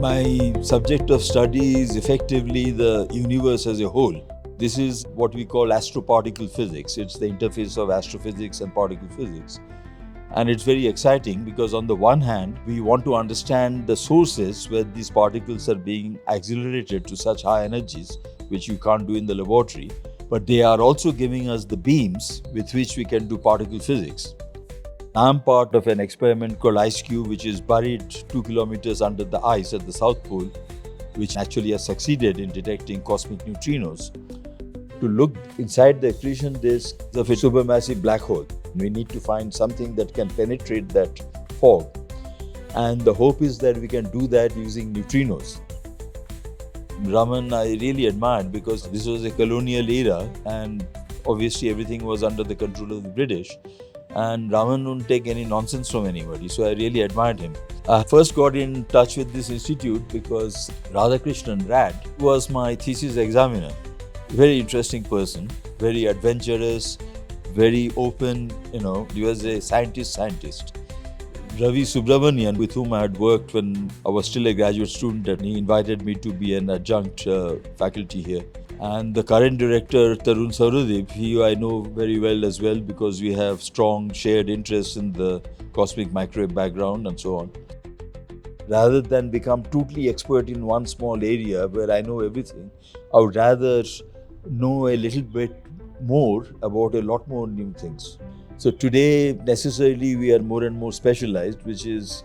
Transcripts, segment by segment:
My subject of study is effectively the universe as a whole. This is what we call astroparticle physics. It's the interface of astrophysics and particle physics. And it's very exciting because on the one hand, we want to understand the sources where these particles are being accelerated to such high energies, which you can't do in the laboratory. But they are also giving us the beams with which we can do particle physics. I'm part of an experiment called IceCube, which is buried 2 kilometers under the ice at the South Pole, which actually has succeeded in detecting cosmic neutrinos. To look inside the accretion disk of a supermassive black hole, we need to find something that can penetrate that fog. And the hope is that we can do that using neutrinos. Raman I really admired because this was a colonial era and obviously everything was under the control of the British. And Raman wouldn't take any nonsense from anybody, so I really admired him. I first got in touch with this institute because Radhakrishnan Rad was my thesis examiner. Very interesting person, very adventurous, very open, he was a scientist. Ravi Subramanian, with whom I had worked when I was still a graduate student, and he invited me to be an adjunct faculty here. And the current director, Tarun Sauradip, he I know very well as well because we have strong shared interests in the cosmic microwave background and so on. Rather than become totally expert in one small area where I know everything, I would rather know a little bit more about a lot more new things. So today, necessarily, we are more and more specialized, which is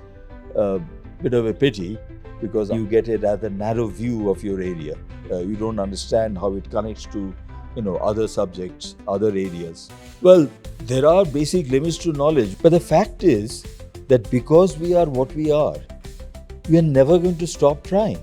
a bit of a pity because you get a rather narrow view of your area. You don't understand how it connects to, other subjects, other areas. Well, there are basic limits to knowledge, but the fact is that because we are what we are never going to stop trying.